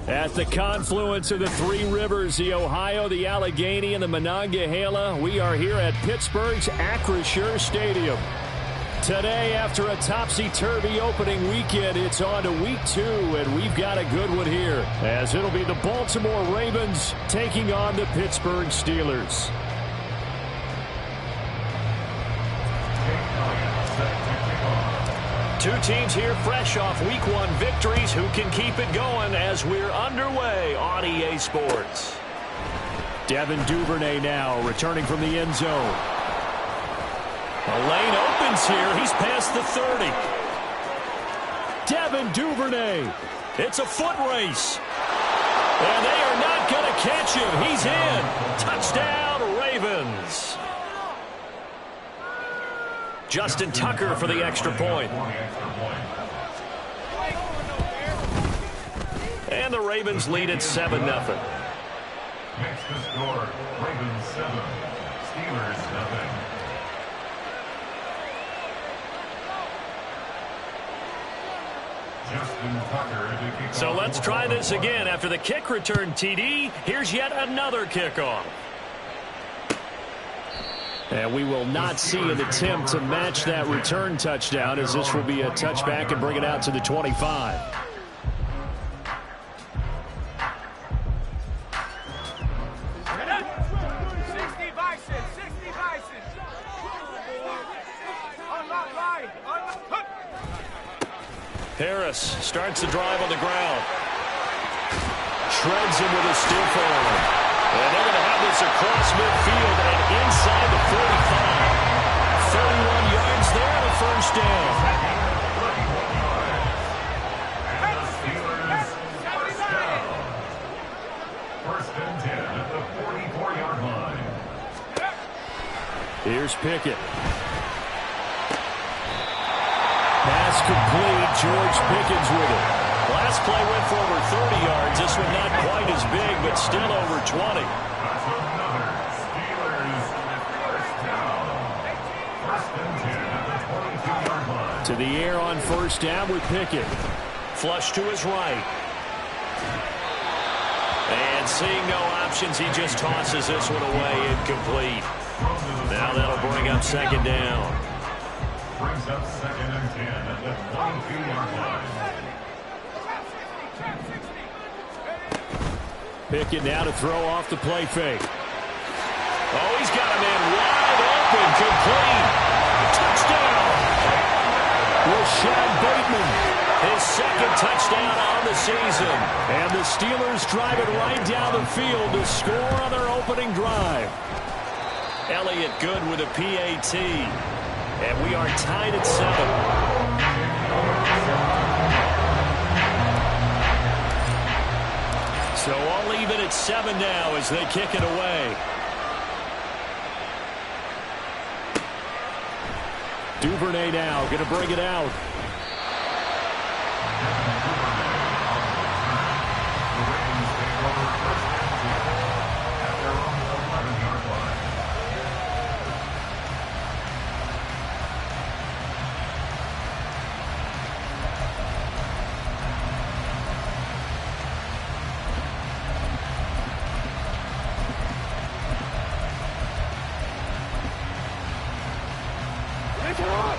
At the confluence of the three rivers, the Ohio, the Allegheny, and the Monongahela, we are here at Pittsburgh's Acrisure Stadium. Today, after a topsy-turvy opening weekend, it's on to week 2, and we've got a good one here, as it'll be the Baltimore Ravens taking on the Pittsburgh Steelers. Two teams here fresh off Week 1 victories. Who can keep it going as we're underway on EA Sports? Devin Duvernay now returning from the end zone. The lane opens here. He's past the 30. Devin Duvernay. It's a foot race. And they are not going to catch him. He's in. Touchdown, Ravens. Justin Tucker for the extra point. And the Ravens lead at 7-0. Next to score, Ravens 7, Steelers 0. So let's try this again. After the kick return TD, here's yet another kickoff. And we will not see an attempt to match that return touchdown, as this will be a touchback and bring it out to the 25. Harris starts the drive on the ground. Shreds him with a stiff arm. And they're going to have this across midfield and inside the 45. 31 yards there, the first down. First and 10 at the 44-yard line. Here's Pickett. Pass complete. George Pickens with it. Last play went for over 30 yards. This one not quite as big, but still over 20. That's another Steelers first down. First and 10 at the 22-yard line. To the air on first down with Pickett. Flush to his right. And seeing no options, he just tosses this one away incomplete. Now that'll bring up second down. Brings up second and 10 at the 22-yard line. Pickett now to throw off the play fake. Oh, he's got a man wide open, complete. Touchdown. Rashad Bateman, his second touchdown on the season. And the Steelers drive it right down the field to score on their opening drive. Elliott good with a PAT. And we are tied at 7. So all even at 7 now as they kick it away. Duvernay now going to bring it out.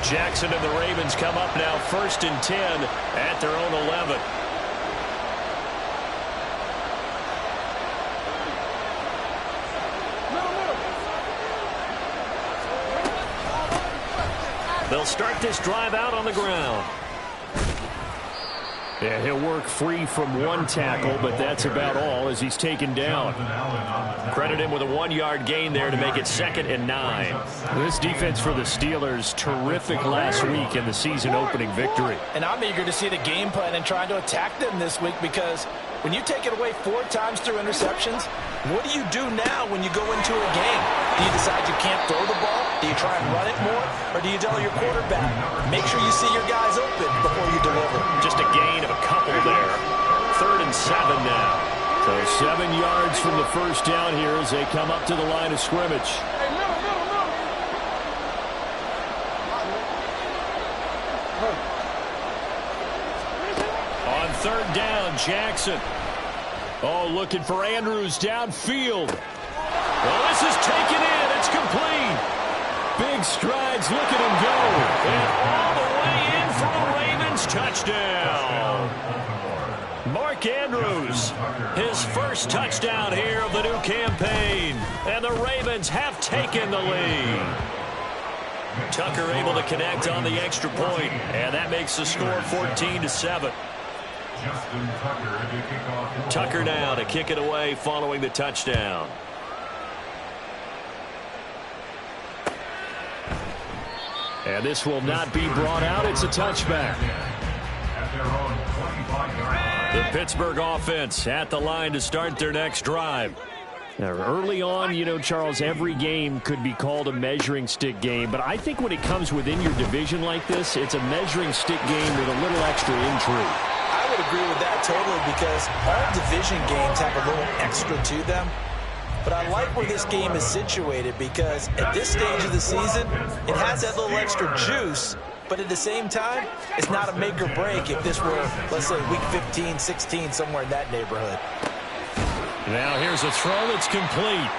Jackson and the Ravens come up now first and 10 at their own 11. They'll start this drive out on the ground. Yeah, he'll work free from one tackle, but that's about all as he's taken down. Credit him with a 1-yard gain there to make it 2nd and 9. This defense for the Steelers, terrific last week in the season-opening victory. And I'm eager to see the game plan and trying to attack them this week, because when you take it away 4 times through interceptions, what do you do now when you go into a game? Do you decide you can't throw the ball? Do you try and run it more? Or do you tell your quarterback, make sure you see your guys open before you deliver? Just a gain of a couple there. 3rd and 7 now. So 7 yards from the first down here as they come up to the line of scrimmage. On 3rd down, Jackson. Oh, looking for Andrews downfield. Well, this is taken in. It's complete. Big strides. Look at him go. And all the way in for a Ravens touchdown. Mark Andrews, his first touchdown here of the new campaign. And the Ravens have taken the lead. Tucker able to connect on the extra point, and that makes the score 14-7. Tucker now to kick it away following the touchdown. And this will not be brought out. It's a touchback. The Pittsburgh offense at the line to start their next drive. Now, early on, you know, Charles, every game could be called a measuring stick game. But I think when it comes within your division like this, it's a measuring stick game with a little extra intrigue. I would agree with that totally because all division games have a little extra to them. But I like where this game is situated because at this stage of the season, it has that little extra juice. But at the same time, it's not a make or break if this were, let's say, week 15, 16, somewhere in that neighborhood. Now here's a throw that's complete.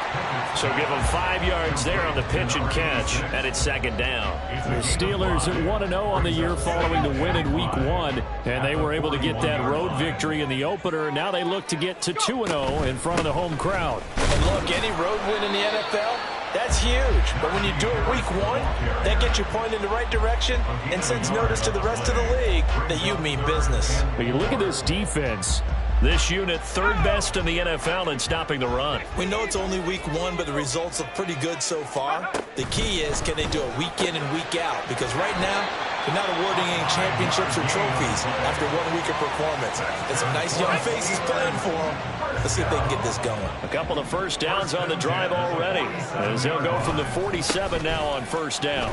So give them 5 yards there on the pitch and catch, and it's second down. The Steelers at 1-0 on the year following the win in Week 1, and they were able to get that road victory in the opener. Now they look to get to 2-0 in front of the home crowd. And look, any road win in the NFL, that's huge. But when you do it Week 1, that gets you pointed in the right direction and sends notice to the rest of the league that you mean business. But you look at this defense. This unit third best in the NFL in stopping the run. We know it's only Week 1, but the results look pretty good so far. The key is, can they do it week in and week out? Because right now, they're not awarding any championships or trophies after 1 week of performance. And some nice young faces playing for them. Let's see if they can get this going. A couple of first downs on the drive already, as they'll go from the 47 now on first down.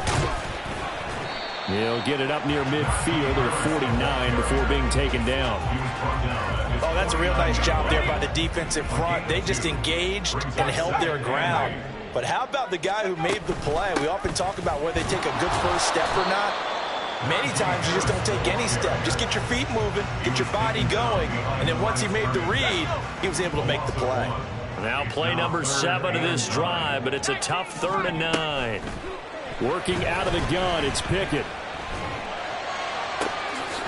He'll get it up near midfield or 49 before being taken down. Oh, that's a real nice job there by the defensive front. They just engaged and held their ground. But how about the guy who made the play? We often talk about whether they take a good first step or not. Many times you just don't take any step. Just get your feet moving, get your body going, and then once he made the read, he was able to make the play. Now play number 7 of this drive, but it's a tough 3rd and 9. Working out of the gun, it's Pickett.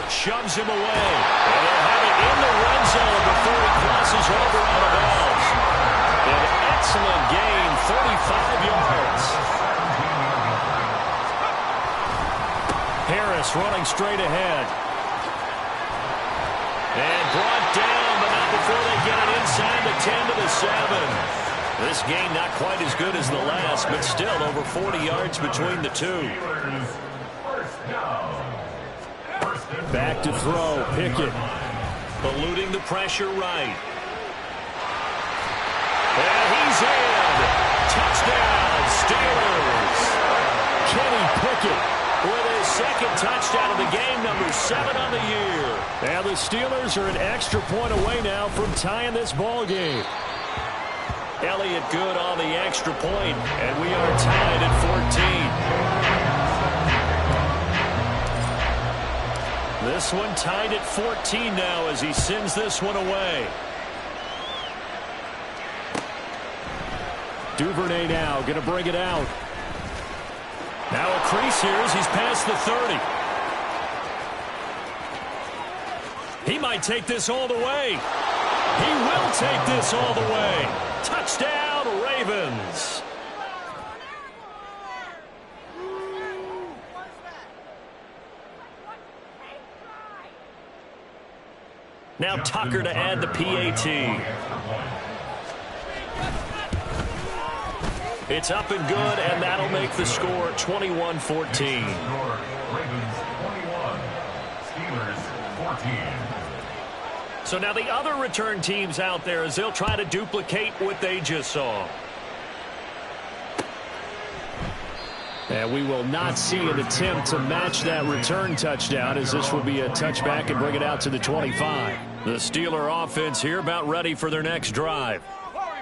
Shoves him away. And they'll have it in the red zone before he crosses over out of bounds. An excellent gain, 35 yards. Harris running straight ahead. And brought down, but not before they get it inside the 10 to the 7. This game not quite as good as the last, but still over 40 yards between the two. Back to throw, Pickett. Eluding the pressure right. And he's in. Touchdown, Steelers. Kenny Pickett with his second touchdown of the game, number 7 on the year. And the Steelers are an extra point away now from tying this ball game. Elliott good on the extra point, and we are tied at 14. This one tied at 14 now as he sends this one away. Duvernay now going to bring it out. Now a crease here as he's past the 30. He might take this all the way. He will take this all the way. Touchdown, Ravens. Now Tucker to add the PAT. It's up and good, and that'll make the score 21-14. Ravens 21, Steelers 14. So now the other return teams out there as they'll try to duplicate what they just saw. And we will not see an attempt to match that return touchdown, as this will be a touchback and bring it out to the 25. The Steeler offense here about ready for their next drive.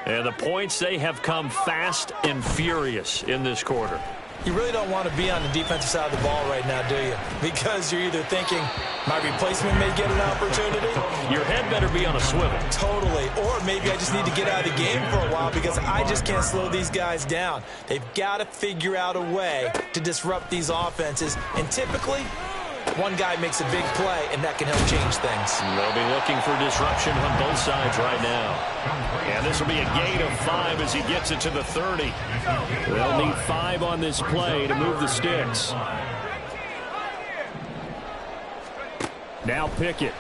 And the points, they have come fast and furious in this quarter. You really don't want to be on the defensive side of the ball right now, do you? Because you're either thinking, my replacement may get an opportunity. Your head better be on a swivel. Totally. Or maybe I just need to get out of the game for a while because I just can't slow these guys down. They've got to figure out a way to disrupt these offenses. And typically, one guy makes a big play, and that can help change things. They'll be looking for disruption on both sides right now. And this will be a gain of 5 as he gets it to the 30. They'll need 5 on this play to move the sticks. Now Pickett.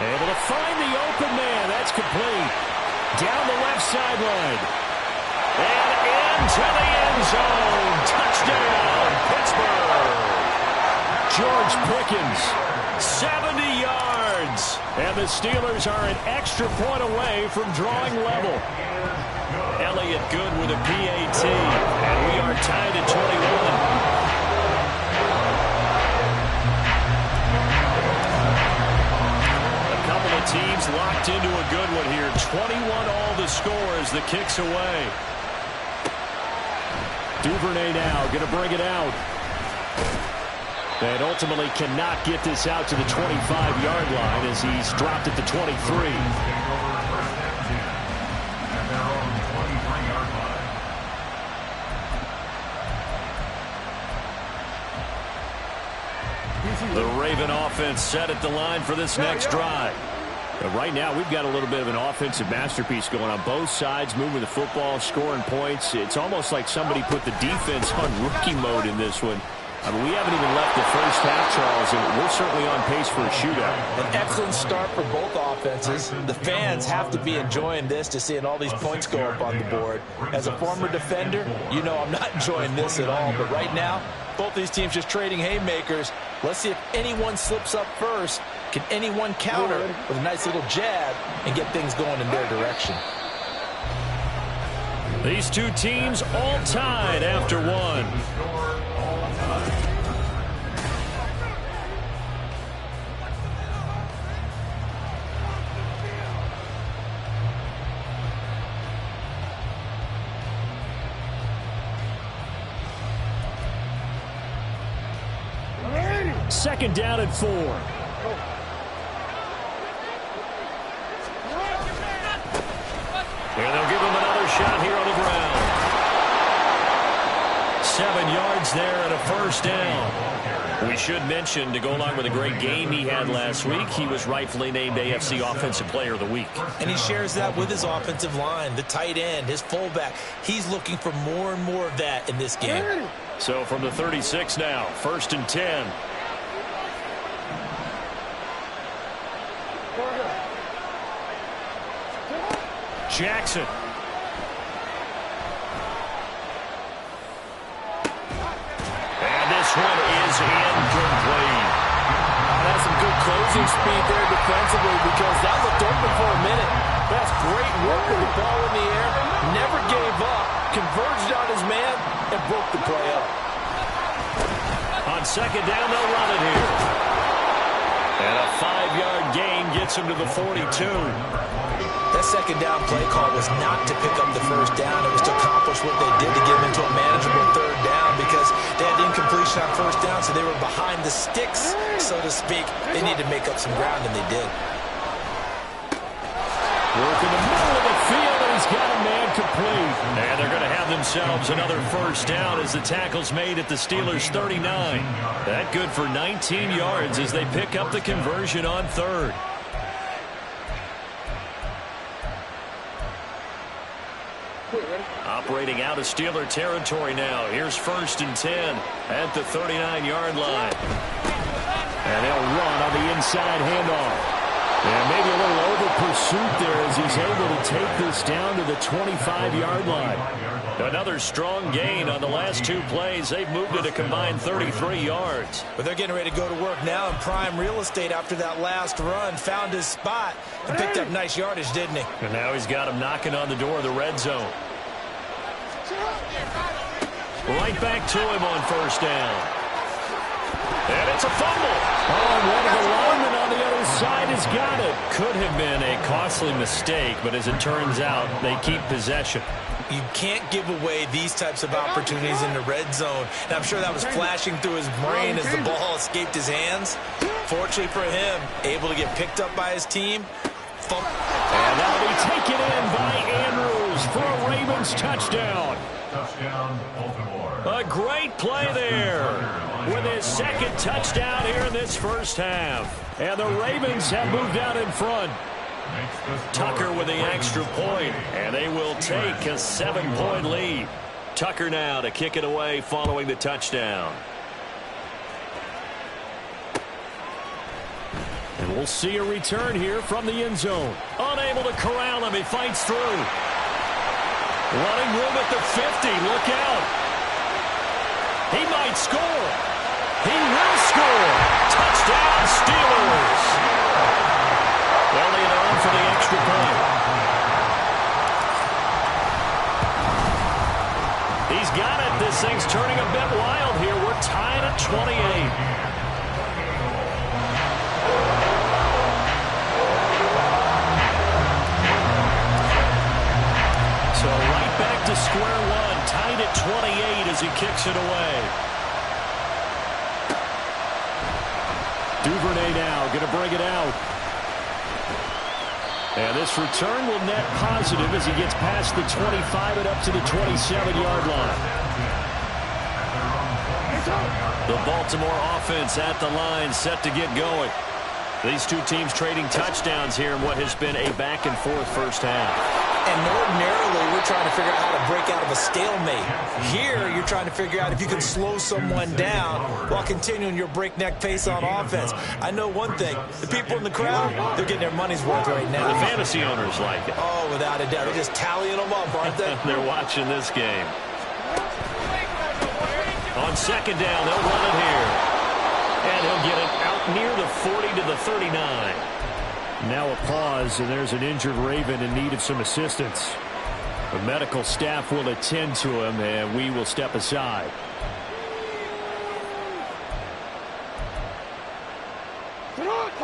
Able to find the open man. That's complete. Down the left sideline. And into the end zone. Touchdown, Pittsburgh. George Pickens, 70 yards. And the Steelers are an extra point away from drawing level. Elliott Good with a PAT. And we are tied at 21. Teams locked into a good one here. 21 all the score as the kick's away. Duvernay now going to bring it out. And ultimately cannot get this out to the 25-yard line as he's dropped at the 23. The Raven offense set at the line for this next drive. But right now, we've got a little bit of an offensive masterpiece going on both sides, moving the football, scoring points. It's almost like somebody put the defense on rookie mode in this one. I mean, we haven't even left the first half, Charles, and we're certainly on pace for a shootout. An excellent start for both offenses. The fans have to be enjoying this to seeing all these points go up on the board. As a former defender, you know I'm not enjoying this at all. But right now, both these teams just trading haymakers. Let's see if anyone slips up first. Can anyone counter with a nice little jab and get things going in their direction? These two teams all tied after one. Second down and 4. And they'll give him another shot here on the ground. 7 yards there and a first down. We should mention, to go along with a great game he had last week, he was rightfully named AFC Offensive Player of the Week. And he shares that with his offensive line, the tight end, his fullback. He's looking for more and more of that in this game. So from the 36 now, 1st and 10. Jackson. And this one is incomplete. That's some good closing speed there defensively because that looked open for a minute. That's great work with the ball in the air. Never gave up. Converged on his man and broke the play up. On second down, they'll run it here. And a 5-yard gain gets him to the 42. That second down play call was not to pick up the first down. It was to accomplish what they did to get them into a manageable third down because they had incompletion on first down, so they were behind the sticks, so to speak. They needed to make up some ground, and they did. Work in the middle of the field, and he's got a man complete. And they're going to have themselves another first down as the tackle's made at the Steelers' 39. That good for 19 yards as they pick up the conversion on third. Operating out of Steeler territory now. Here's 1st and 10 at the 39-yard line. And they'll run on the inside handoff. And maybe a little over pursuit there as he's able to take this down to the 25-yard line. Another strong gain on the last 2 plays. They've moved it a combined 33 yards. But they're getting ready to go to work now in prime real estate after that last run. Found his spot and picked up nice yardage, didn't he? And now he's got him knocking on the door of the red zone. Right back to him on first down. And it's a fumble. Oh, one of the linemen on the other side has got it. Could have been a costly mistake, but as it turns out, they keep possession. You can't give away these types of opportunities in the red zone. And I'm sure that was flashing through his brain as the ball escaped his hands. Fortunately for him, able to get picked up by his team. And that'll be taken in by Andrews for a Ravens touchdown. Touchdown, Baltimore. A great play there with his second touchdown here in this first half. And the Ravens have moved out in front. Tucker with the extra point, and they will take a 7-point lead. Tucker now to kick it away following the touchdown. And we'll see a return here from the end zone. Unable to corral him. He fights through. Running room at the 50. Look out. He might score. He will score. Touchdown, Steelers. Well, they are on for the extra point. He's got it. This thing's turning a bit wild here. We're tied at 28. So right back to square one, tied at 28 as he kicks it away. Duvernay now going to bring it out. And this return will net positive as he gets past the 25 and up to the 27-yard line. The Baltimore offense at the line, set to get going. These two teams trading touchdowns here in what has been a back-and-forth first half. And ordinarily, we're trying to figure out how to break out of a stalemate. Here, you're trying to figure out if you can slow someone down while continuing your breakneck pace on offense. I know one thing. The people in the crowd, they're getting their money's worth right now. The fantasy owners like it. Oh, without a doubt. They're just tallying them up, aren't they? They're watching this game. On second down, they'll run it here. And he'll get it out near the 40 to the 39. Now a pause, and there's an injured Raven in need of some assistance. The medical staff will attend to him, and we will step aside.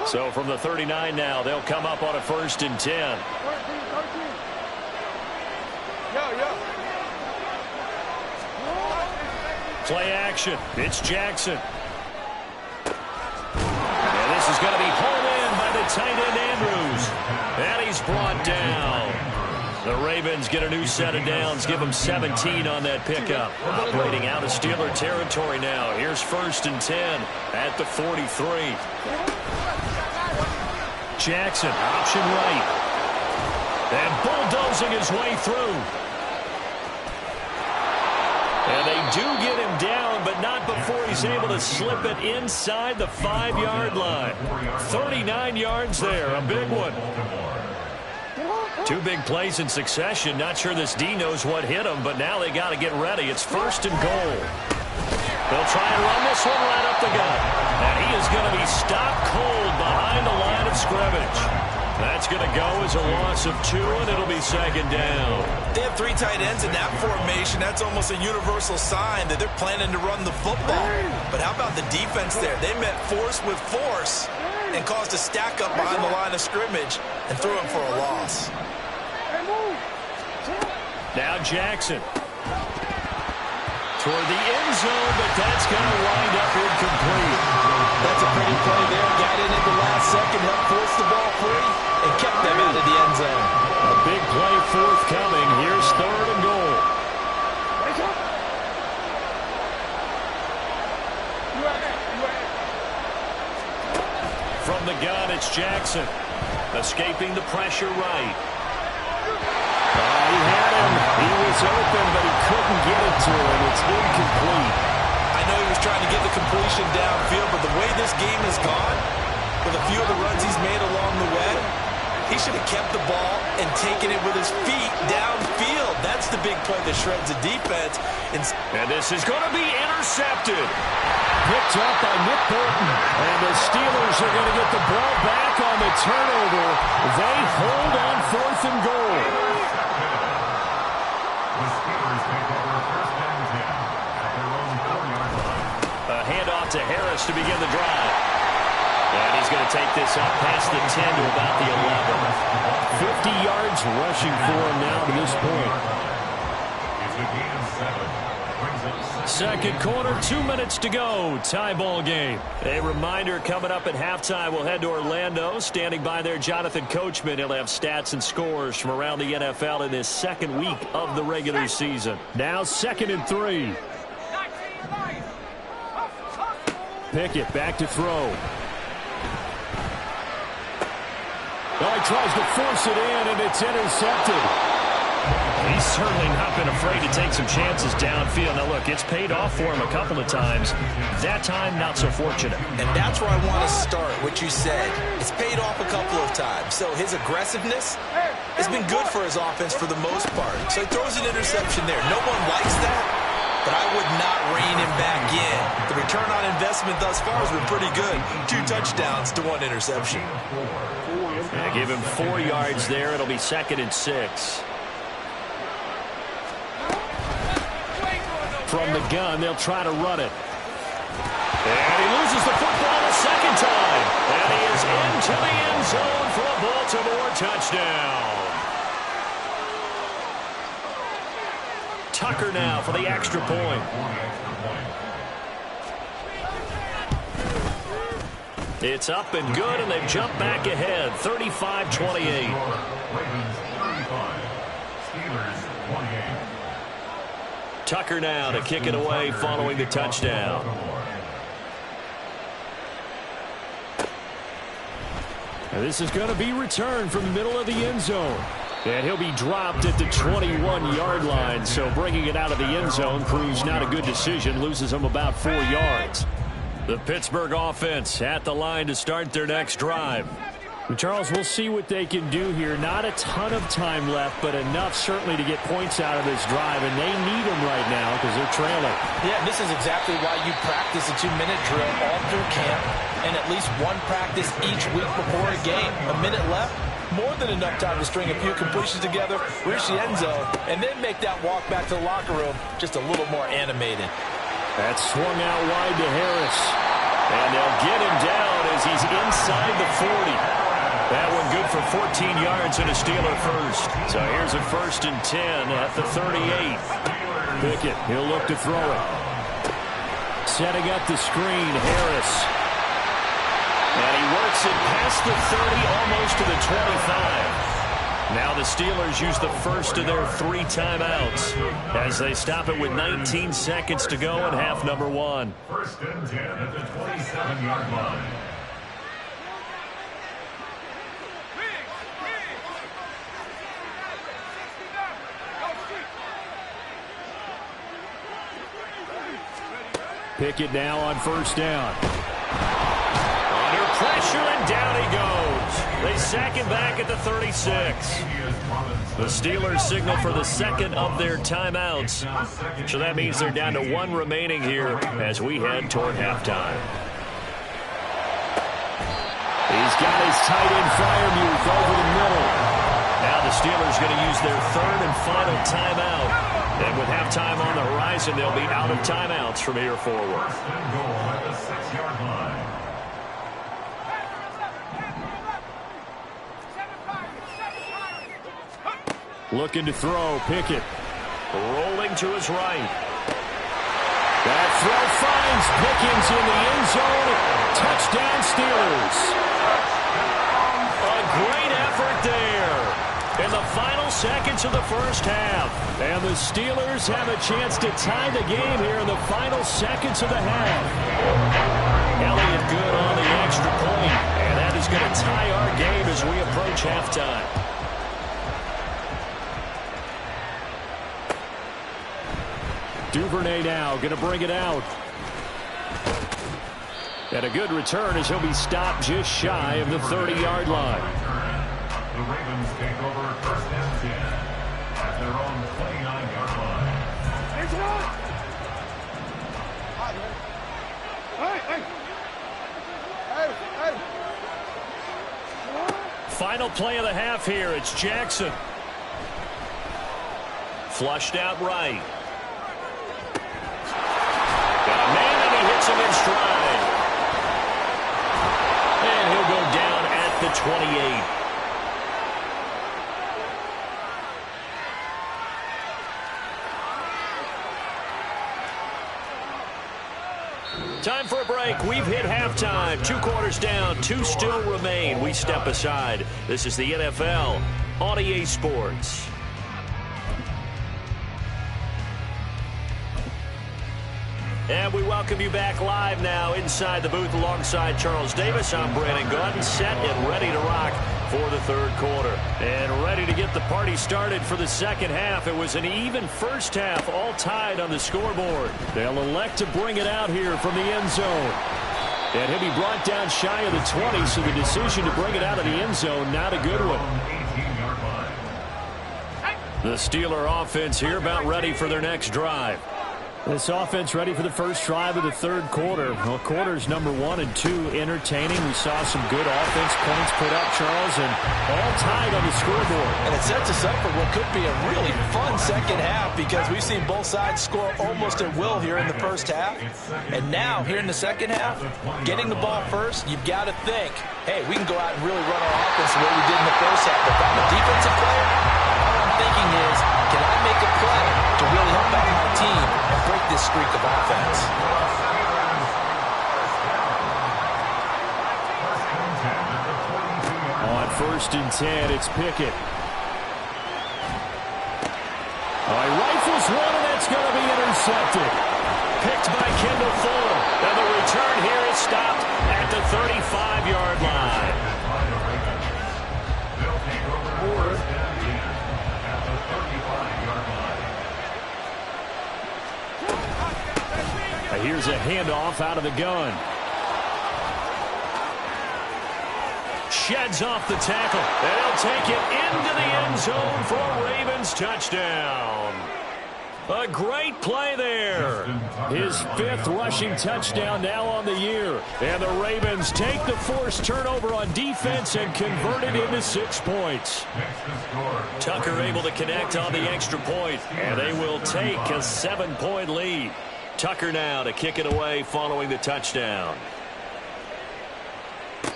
So from the 39 now, they'll come up on a 1st and 10. Play action. It's Jackson. And this is going to be home in by the tight end Andrews. And he's brought down. The Ravens get a new set of downs. Give them 17 on that pickup. Operating out of Steeler territory now. Here's 1st and 10 at the 43. Jackson, option right. And bulldozing his way through. And they do get him down, but not before he's able to slip it inside the 5-yard line. 39 yards there, a big one. Two big plays in succession. Not sure this D knows what hit him, but now they got to get ready. It's 1st and goal. They'll try and run this one right up the gut. And he is going to be stopped cold behind the line of scrimmage. That's going to go as a loss of 2, and it'll be 2nd down. They have 3 tight ends in that formation. That's almost a universal sign that they're planning to run the football. But how about the defense there? They met force with force and caused a stack up behind the line of scrimmage and threw him for a loss. Now Jackson. Toward the end zone, but that's going to wind up incomplete. That's a pretty play there. Got in at the last second, helped force the ball free, and kept them out of the end zone. A big play forthcoming. Here's 3rd and goal. From the gun, it's Jackson. Escaping the pressure right. He had him. He was open, but he couldn't get it to him. It's incomplete. I know he was trying to get the completion downfield, but the way this game has gone, with a few of the runs he's made along the way, he should have kept the ball and taken it with his feet downfield. That's the big play that shreds the defense. And this is going to be intercepted. Picked up by Nick Bolton. And the Steelers are going to get the ball back on the turnover. They hold on 4th and goal. The Steelers take over 1st and 10 at their own 4-yard line. A handoff to Harris to begin the drive. And he's going to take this up past the 10 to about the 11. 50 yards rushing for him now to this point. to gain 7. Brings up Second quarter, 2 minutes to go. Tie ball game. A reminder coming up at halftime. We'll head to Orlando. Standing by there, Jonathan Coachman. He'll have stats and scores from around the NFL in this second week of the regular season. Now 2nd and 3. Pickett back to throw. Oh, he tries to force it in, and it's intercepted. He's certainly not been afraid to take some chances downfield. Now, look, it's paid off for him a couple of times. That time, not so fortunate. And that's where I want to start, what you said. It's paid off a couple of times. So his aggressiveness has been good for his offense for the most part. So he throws an interception there. No one likes that, but I would not rein him back in. The return on investment thus far has been pretty good. 2 touchdowns to 1 interception. Yeah, give him 4 yards there. It'll be 2nd and 6. From the gun, they'll try to run it. And he loses the football a second time. And he is into the end zone for a Baltimore touchdown. Tucker now for the extra point. It's up and good, and they've jumped back ahead, 35-28. Ravens 35. Steelers 28. Tucker now to kick it away following the touchdown. And this is going to be returned from the middle of the end zone. And he'll be dropped at the 21-yard line. So bringing it out of the end zone proves not a good decision. Loses him about 4 yards. The Pittsburgh offense at the line to start their next drive. Charles, we'll see what they can do here. Not a ton of time left, but enough certainly to get points out of this drive, and they need them right now because they're trailing. Yeah, this is exactly why you practice a 2-minute drill all through camp and at least one practice each week before a game. A minute left, more than enough time to string a few completions together, reach the end zone, and then make that walk back to the locker room just a little more animated. That's swung out wide to Harris. And they'll get him down as he's inside the 40. That one good for 14 yards and a Steeler first. So here's a 1st and 10 at the 38. Pickett, he'll look to throw it. Setting up the screen, Harris. And he works it past the 30, almost to the 25. Now the Steelers use the first of their 3 timeouts as they stop it with 19 seconds to go in half number 1. 1st and 10 at the 27-yard line. Pickett now on 1st down. Under pressure, and down he goes. They sack him back at the 36. The Steelers signal for the 2nd of their timeouts. So that means they're down to 1 remaining here as we head toward halftime. He's got his tight end Freiermuth over the middle. Now the Steelers going to use their 3rd and final timeout. And with halftime on the horizon, they'll be out of timeouts from here forward. 1st and goal at the 6-yard line. Looking to throw, Pickett. Rolling to his right. That throw finds Pickens in the end zone. Touchdown Steelers. A great effort there. In the final seconds of the first half. And the Steelers have a chance to tie the game here in the final seconds of the half. Elliott good on the extra point. And that is going to tie our game as we approach halftime. Duvernay now going to bring it out. And a good return as he'll be stopped just shy of the 30-yard line. The Ravens take over 1st and 10 at their own 29-yard line. Final play of the half here. It's Jackson. Flushed out right. Got a man, and he hits him in stride. And he'll go down at the 28. Time for a break. We've hit halftime. 2 quarters down. 2 still remain. We step aside. This is the NFL on EA Sports. And we welcome you back live now inside the booth alongside Charles Davis. I'm Brandon Gaudin, set and ready to rock for the third quarter. And ready to get the party started for the second half. It was an even first half, all tied on the scoreboard. They'll elect to bring it out here from the end zone. And he'll be brought down shy of the 20, so the decision to bring it out of the end zone, not a good one. The Steeler offense here about ready for their next drive. This offense ready for the first drive of the third quarter. Well, quarters number 1 and 2 entertaining. We saw some good offense points put up, Charles, and all tied on the scoreboard. And it sets us up for what could be a really fun second half because we've seen both sides score almost at will here in the first half. And now, here in the second half, getting the ball first, you've got to think, hey, we can go out and really run our offense the way we did in the first half. If I'm a defensive player, all I'm thinking is, can I make a play to really help out my team and break this streak of offense? On 1st and 10, it's Pickett. He rifles one, and that's going to be intercepted. Picked by Kendall Fuller. And the return here is stopped at the 35-yard line. Here's a handoff out of the gun. Sheds off the tackle, and he'll take it into the end zone for a Ravens touchdown. A great play there. His 5th rushing touchdown now on the year. And the Ravens take the forced turnover on defense and convert it into 6 points. Tucker able to connect on the extra point, and they will take a 7-point lead. Tucker now to kick it away following the touchdown.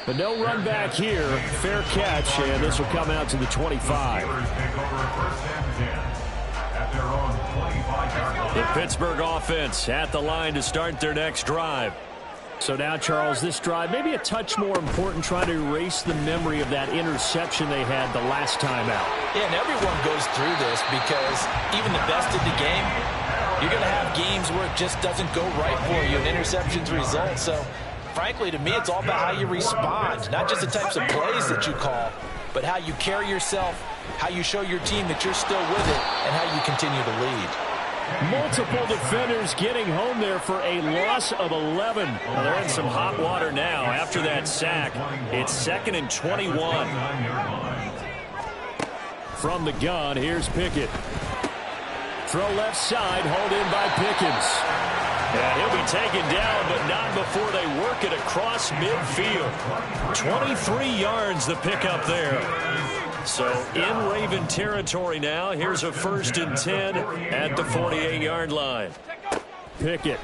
But no run back here. Fair catch, and this will come out to the 25. The Pittsburgh offense at the line to start their next drive. So now, Charles, this drive maybe a touch more important, trying to erase the memory of that interception they had the last time out. Yeah, and everyone goes through this because even the best of the game, you're going to have games where it just doesn't go right for you, and interceptions result. So, frankly, to me, it's all about how you respond, not just the types of plays that you call, but how you carry yourself, how you show your team that you're still with it, and how you continue to lead. Multiple defenders getting home there for a loss of 11. Well, they're in some hot water now after that sack. It's 2nd and 21. From the gun, here's Pickett. Throw left side, hauled in by Pickens. And he'll be taken down, but not before they work it across midfield. 23 yards the pickup there. So in Raven territory now. Here's a 1st and 10 at the 48-yard line. Pickett.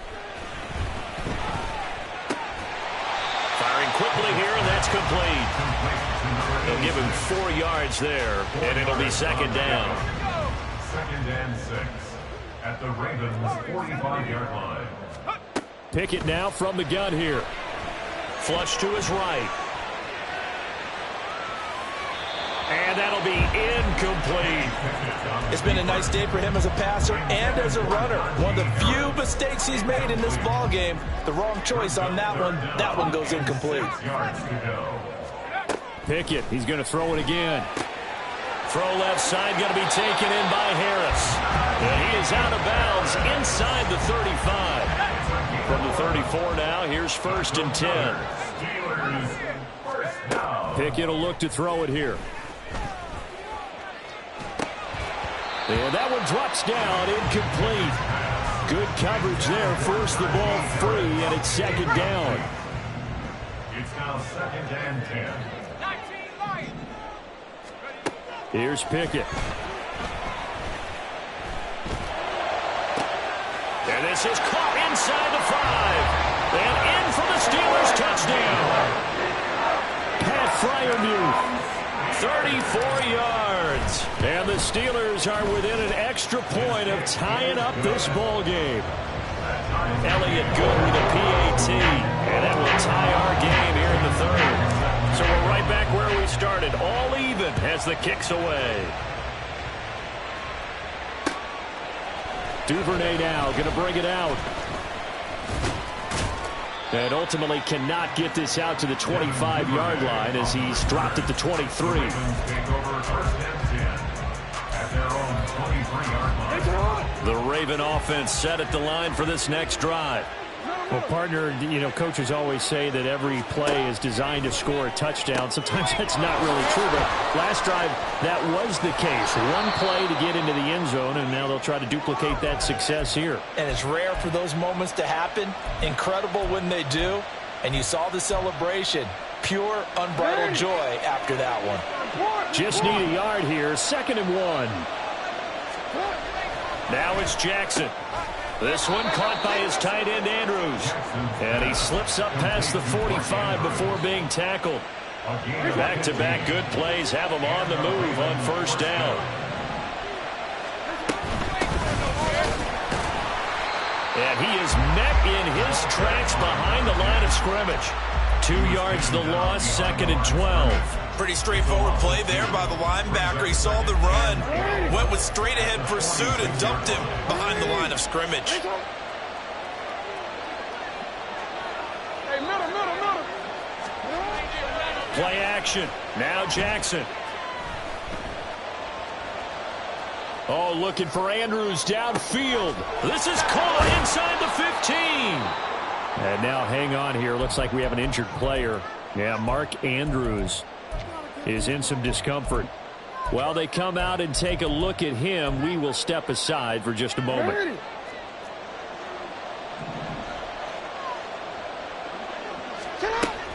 Firing quickly here, and that's complete. They'll give him 4 yards there, and it'll be 2nd down. 2nd and 6 at the Ravens 45-yard line. Pickett now from the gun here. Flush to his right. And that'll be incomplete. It's been a nice day for him as a passer and as a runner. One of the few mistakes he's made in this ball game. The wrong choice on that one. That one goes incomplete. Pickett, he's going to throw it again. Throw left side, going to be taken in by Harris. And he is out of bounds inside the 35. From the 34 now, here's 1st and 10. Pickett will look to throw it here. And that one drops down, incomplete. Good coverage there, forced the ball free, and it's 2nd down. It's now 2nd and 10. Here's Pickett. And this is caught inside the 5. And in for the Steelers touchdown. Pat Freiermuth, 34 yards. And the Steelers are within an extra point of tying up this ball game. Elliott good with a PAT. And that will tie our game here in the third. So we're right back where we started. All even as the kick's away. Duvernay now going to bring it out. And ultimately cannot get this out to the 25-yard line as he's dropped at the 23. The Raven offense set at the line for this next drive. Well, partner, coaches always say that every play is designed to score a touchdown. Sometimes that's not really true, but last drive, that was the case. One play to get into the end zone, and now they'll try to duplicate that success here. And it's rare for those moments to happen. Incredible when they do. And you saw the celebration. Pure, unbridled joy after that one. Just need a yard here. 2nd and 1. Now it's Jackson. This one caught by his tight end, Andrews. And he slips up past the 45 before being tackled. Back-to-back good plays have him on the move on first down. And he is met in his tracks behind the line of scrimmage. 2 yards the loss, 2nd and 12. Pretty straightforward play there by the linebacker. He saw the run, went with straight-ahead pursuit, and dumped him behind the line of scrimmage. Play action. Now Jackson. Oh, looking for Andrews downfield. This is caught inside the 15. And now hang on here. Looks like we have an injured player. Yeah, Mark Andrews is in some discomfort. While they come out and take a look at him, we will step aside for just a moment.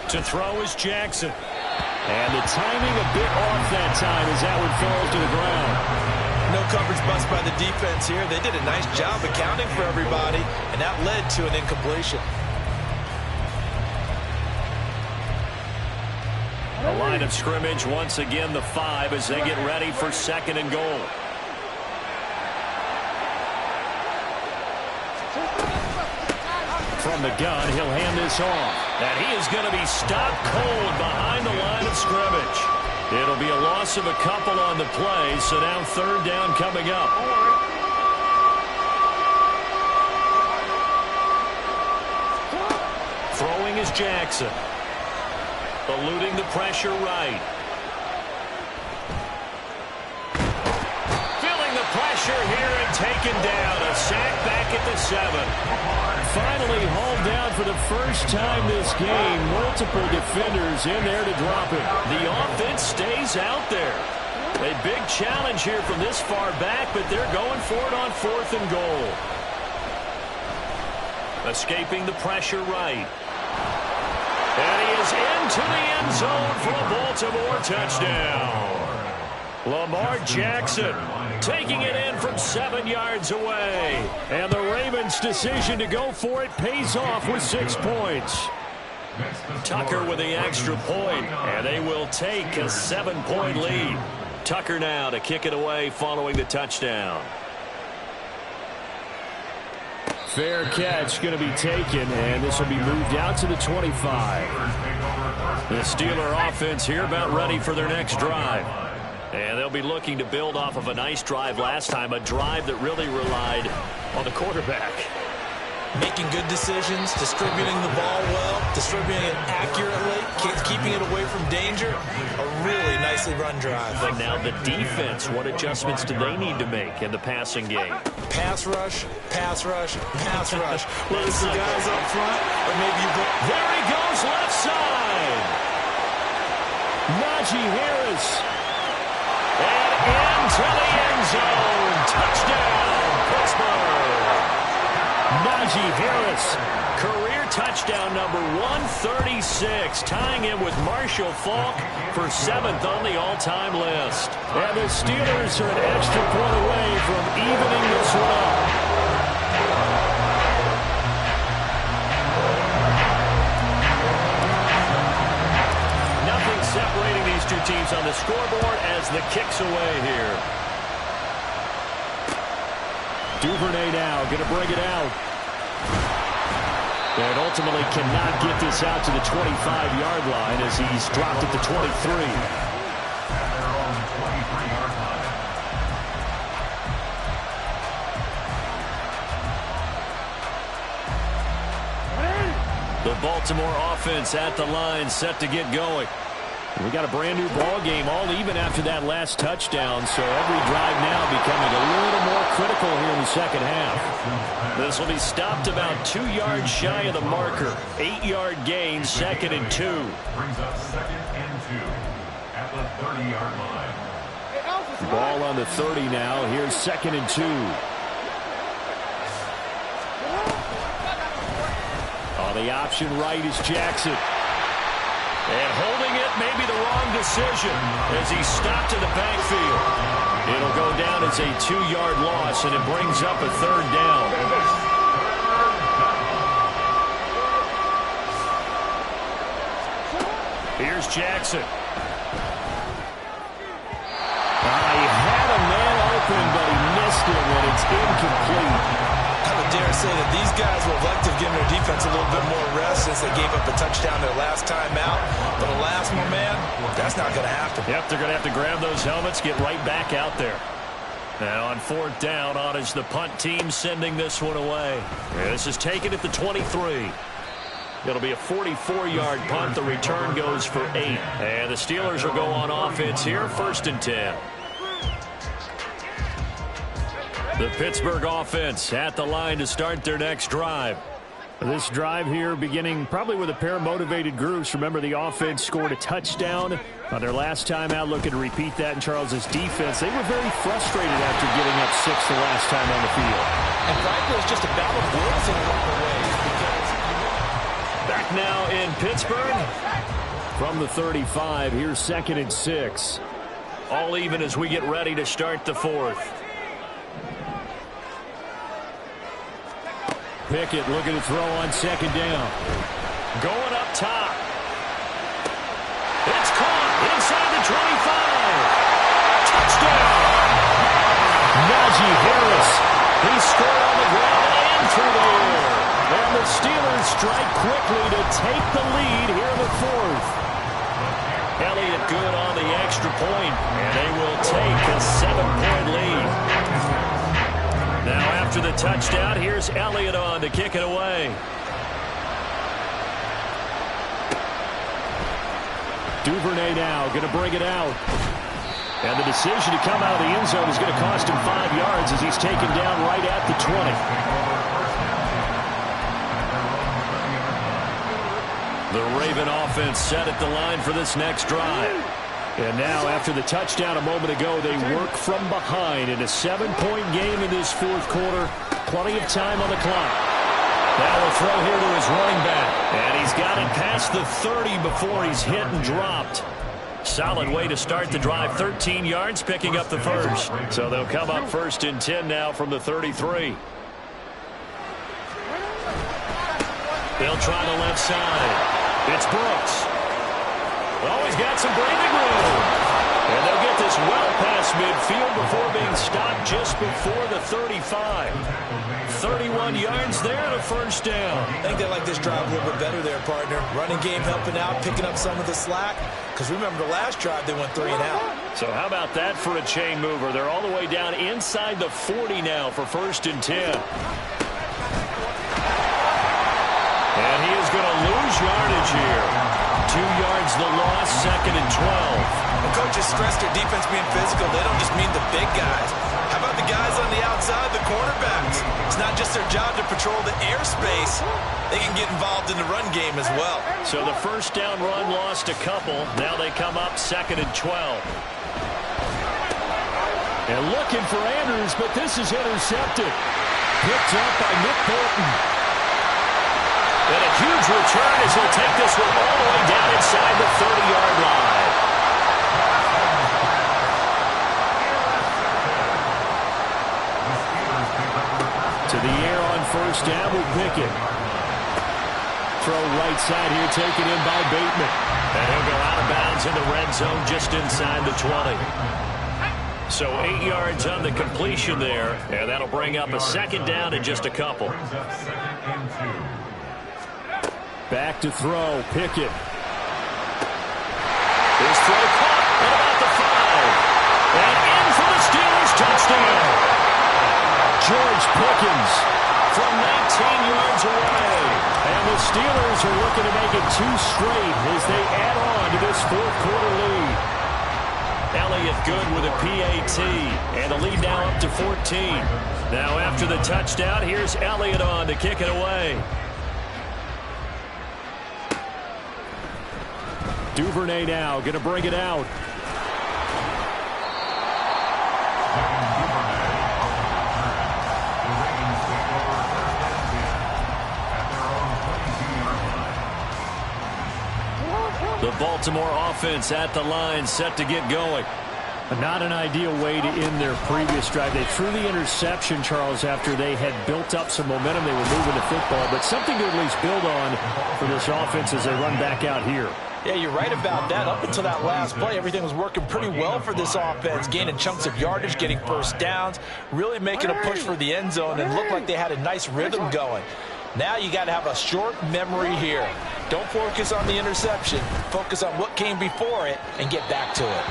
To throw is Jackson. And the timing a bit off that time as that one falls to the ground. No coverage bust by the defense here. They did a nice job accounting for everybody, and that led to an incompletion. The line of scrimmage, once again, the 5 as they get ready for 2nd and goal. From the gun, he'll hand this off. And he is going to be stopped cold behind the line of scrimmage. It'll be a loss of a couple on the play, so now 3rd down coming up. Throwing is Jackson. Eluding the pressure right. Feeling the pressure here and taken down. A sack back at the 7. Finally hauled down for the first time this game. Multiple defenders in there to drop it. The offense stays out there. A big challenge here from this far back, but they're going for it on 4th and goal. Escaping the pressure right. And he is into the end zone for a Baltimore touchdown. Lamar Jackson taking it in from 7 yards away. And the Ravens' decision to go for it pays off with 6 points. Tucker with the extra point, and they will take a 7-point lead. Tucker now to kick it away following the touchdown. Fair catch going to be taken, and this will be moved out to the 25. The Steeler offense here about ready for their next drive. And they'll be looking to build off of a nice drive last time, a drive that really relied on the quarterback. Making good decisions, distributing the ball well, distributing it accurately, keeping it away from danger. A really nicely run drive. And now the defense, what adjustments do they need to make in the passing game? Pass rush, pass rush, pass rush. Whether it's the guys up front or maybe you go. There he goes, left side. Najee Harris. And into the end zone. Touchdown, Pittsburgh. Najee Harris. Career touchdown number 136, tying him with Marshall Faulk for 7th on the all-time list. And the Steelers are an extra point away from evening this one up. Nothing separating these two teams on the scoreboard as the kick's away here. Duvernay now going to bring it out. And ultimately cannot get this out to the 25-yard line as he's dropped at the 23. At their own 23-yard line. The Baltimore offense at the line, set to get going. We got a brand new ball game, all even after that last touchdown, so every drive now becoming a little more critical here in the second half. This will be stopped about 2 yards shy of the marker. 8-yard gain, 2nd and 2. Brings up 2nd and 2 at the 30-yard line. Ball on the 30 now. Here's 2nd and 2. On the option right is Jackson. And holding it may be the wrong decision as he's stopped in the backfield. It'll go down as a 2-yard loss, and it brings up a 3rd down. Here's Jackson. He had a man open, but he missed it when it's incomplete. I would dare say that these guys would have liked to have given their defense a little bit more rest since they gave up a touchdown their last time out. But alas, my man, that's not going to happen. Yep, they're going to have to grab those helmets, get right back out there. Now on 4th down, on is the punt team sending this one away. This is taken at the 23. It'll be a 44-yard punt. The return goes for 8. And the Steelers will go on offense here, 1st and 10. The Pittsburgh offense at the line to start their next drive. This drive here beginning probably with a pair of motivated groups. Remember, the offense scored a touchdown on their last time out. Looking to repeat that in Charles's defense. They were very frustrated after giving up 6 the last time on the field. And frankly, it's just a battle of wills in a lot of ways. Back now in Pittsburgh. From the 35, here's 2nd and 6. All even as we get ready to start the 4th. Pickett looking to throw on 2nd down. Going up top. It's caught inside the 25. Touchdown. Najee Harris. He scored on the ground and through the air. And the Steelers strike quickly to take the lead here in the 4th. Elliott good on the extra point, and they will take a 7-point lead. Now after the touchdown, here's Elliott on to kick it away. Duvernay now going to bring it out. And the decision to come out of the end zone is going to cost him 5 yards as he's taken down right at the 20. The Raven offense set at the line for this next drive. And now, after the touchdown a moment ago, they work from behind in a 7-point game in this 4th quarter. Plenty of time on the clock. Now a throw here to his running back. And he's got it past the 30 before he's hit and dropped. Solid way to start the drive. 13 yards, picking up the 1st. So they'll come up 1st and 10 now from the 33. They'll try the left side. It's Brooks. Oh, he's got some breathing room. And they'll get this well past midfield before being stopped just before the 35. 31 yards there and a 1st down. I think they like this drive a little bit better there, partner. Running game helping out, picking up some of the slack. Because remember, the last drive they went 3 and out. So how about that for a chain mover? They're all the way down inside the 40 now for 1st and 10. And he is going to lose yardage here. 2 yards the loss, 2nd and 12. The coaches stress their defense being physical. They don't just mean the big guys. How about the guys on the outside, the cornerbacks? It's not just their job to patrol the airspace. They can get involved in the run game as well. So the 1st down run lost a couple. Now they come up 2nd and 12. And looking for Andrews, but this is intercepted. Picked up by Nick Bolton. And a huge return as he'll take this one all the way down inside the 30-yard line. To the air on 1st down with Pickett. Throw right side here taken in by Bateman. And he'll go out of bounds in the red zone just inside the 20. So 8 yards on the completion there. And that'll bring up a 2nd down and just a couple. Back to throw. Pickett. His throw caught at about the 5. And in for the Steelers touchdown. George Pickens From 19 yards away. And the Steelers are looking to make it 2 straight as they add on to this fourth quarter lead. Elliott good with a PAT. And the lead now up to 14. Now after the touchdown, here's Elliott on to kick it away. Duvernay now going to bring it out. The Baltimore offense at the line, set to get going. Not an ideal way to end their previous drive. They threw the interception, Charles, after they had built up some momentum. They were moving the football, but something to at least build on for this offense as they run back out here. Yeah, you're right about that. Up until that last play, everything was working pretty well for this offense, gaining chunks of yardage, getting first downs, really making a push for the end zone, and looked like they had a nice rhythm going. Now you got to have a short memory here. Don't focus on the interception. Focus on what came before it and get back to it.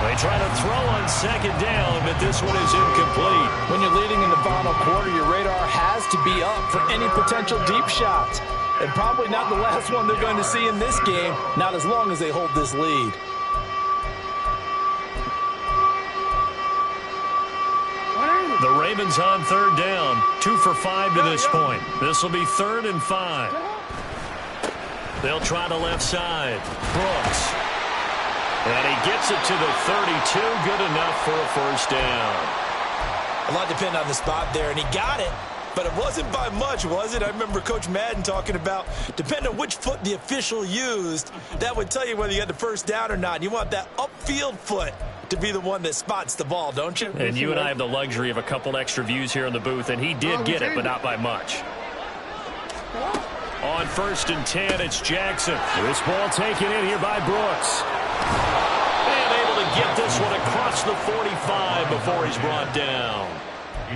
They try to throw on second down, but this one is incomplete. When you're leading in the final quarter, your radar has to be up for any potential deep shots. And probably not the last one they're going to see in this game, not as long as they hold this lead. The Ravens on third down. 2 for 5 to this point. This will be 3rd and 5. They'll try the left side. Brooks. And he gets it to the 32. Good enough for a first down. A lot depended on the spot there, and he got it. But it wasn't by much, was it? I remember Coach Madden talking about, depending on which foot the official used, that would tell you whether you had the first down or not. You want that upfield foot to be the one that spots the ball, don't you? And you and I have the luxury of a couple extra views here in the booth, and he did get it, but not by much. On 1st and 10, it's Jackson. This ball taken in here by Brooks. And able to get this one across the 45 before he's brought down.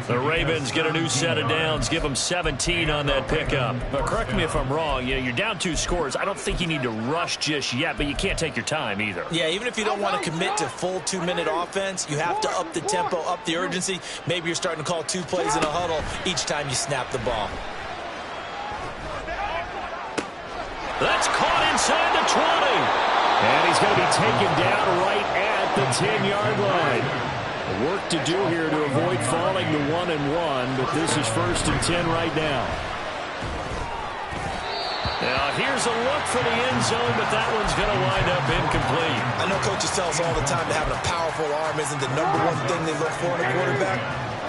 The Ravens get a new set of downs, give them 17 on that pickup. But correct me if I'm wrong, you're down 2 scores. I don't think you need to rush just yet, but you can't take your time either. Yeah, even if you don't want to commit to full 2-minute offense, you have to up the tempo, up the urgency. Maybe you're starting to call 2 plays in a huddle each time you snap the ball. That's caught inside the 20. And he's going to be taken down right at the 10-yard line. Work to do here to avoid falling to 1-1, but this is 1st and 10 right now. Now here's a look for the end zone, but that one's going to wind up incomplete. I know coaches tell us all the time that having a powerful arm isn't the #1 thing they look for in a quarterback.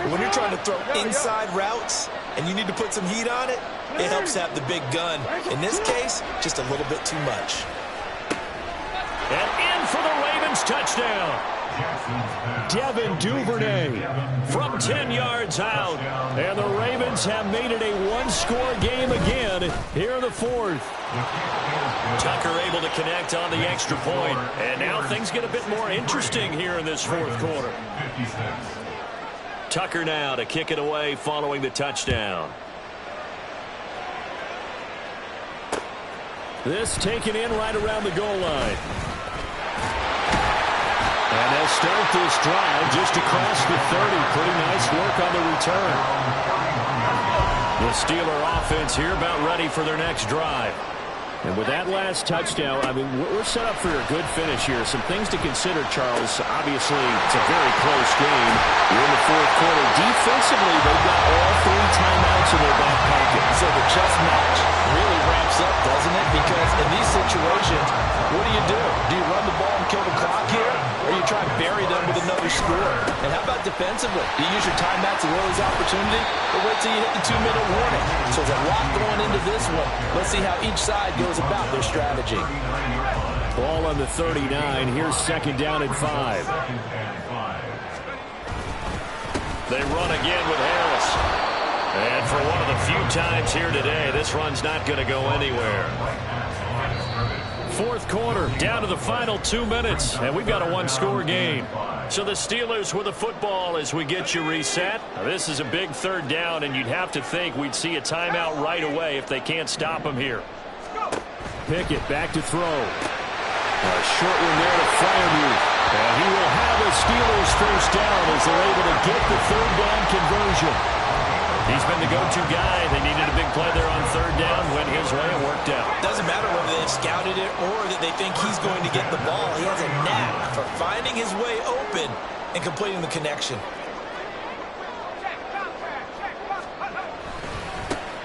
But when you're trying to throw inside routes and you need to put some heat on it, it helps have the big gun. In this case, just a little bit too much. And in for the Ravens touchdown. Devin Duvernay From 10 yards out. And the Ravens have made it a 1-score game again here in the 4th. Tucker able to connect on the extra point. And now things get a bit more interesting here in this 4th quarter. Tucker now to kick it away following the touchdown. This taken in right around the goal line. And they'll start this drive just across the 30. Pretty nice work on the return. The Steeler offense here about ready for their next drive. And with that last touchdown, I mean, we're set up for a good finish here. Some things to consider, Charles. Obviously, it's a very close game. We're in the 4th quarter. Defensively, they've got all 3 timeouts in their back pocket. So the chess match really ramps up, doesn't it? Because in these situations, what do? Do you run the ball and kill the clock here? Or you try to bury them with another score? And how about defensively? Do you use your timeouts as well as opportunity? Or wait till you hit the 2-minute warning? So there's a lot going into this one. Let's see how each side goes about their strategy. Ball on the 39. Here's 2nd down and 5. They run again with Harris. And for one of the few times here today, this run's not going to go anywhere. 4th quarter, down to the final 2 minutes, and we've got a 1-score game. So the Steelers with the football as we get you reset. Now, this is a big 3rd down, and you'd have to think we'd see a timeout right away if they can't stop them here. Pickett back to throw. A short one there to Freiermuth. And he will have a Steelers first down as they're able to get the third down conversion. He's been the go-to guy. They needed a big play there on third down. Went his way and worked out. Doesn't matter whether they've scouted it or that they think he's going to get the ball. He has a knack for finding his way open and completing the connection.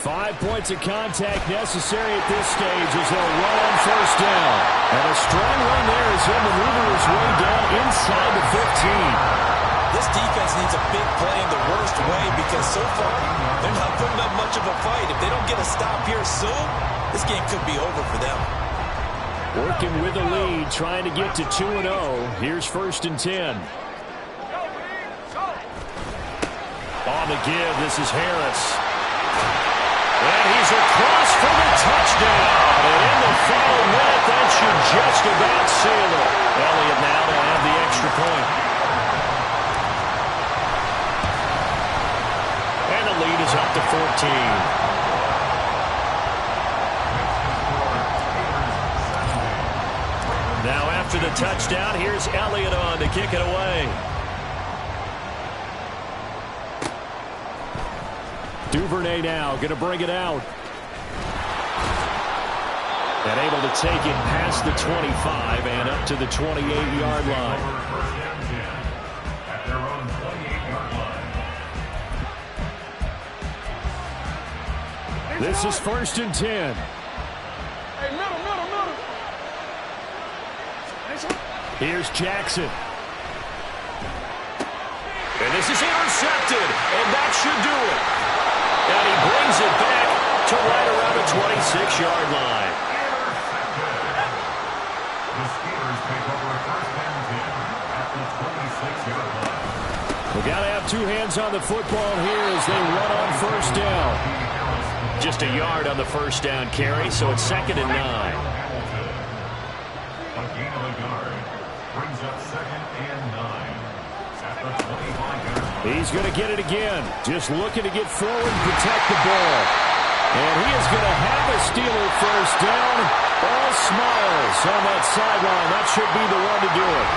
5 points of contact necessary at this stage as they'll run on first down. And a strong run there as he'll maneuver his way down inside the 15. This defense needs a big play in the worst way because so far they're not putting up much of a fight. If they don't get a stop here soon, this game could be over for them. Working with the lead, trying to get to 2-0. Here's 1st and 10. On the give, this is Harris. And he's across for the touchdown. And in the final minute, that should just about seal it. Elliott now to have the extra point. And the lead is up to 14. Now after the touchdown, here's Elliott on to kick it away. Duvernay now going to bring it out. And able to take it past the 25 and up to the 28-yard line. At their own 28-yard line. This is 1st and 10. Hey, middle. Here's Jackson. And this is intercepted, and that should do it. And he brings it back to right around the 26-yard line. The Steelers take over 1st and 10 at the 26-yard line. We got to have 2 hands on the football here as they run on first down. Just a yard on the first down carry, so it's 2nd and 9. A gain of a yard brings up 2nd and 9 at the 25-yard line. He's going to get it again. Just looking to get forward and protect the ball. And he is going to have a Steeler first down. All smiles on that sideline. That should be the one to do it.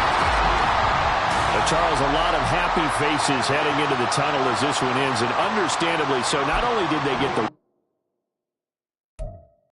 But Charles, a lot of happy faces heading into the tunnel as this one ends. And understandably so, not only did they get the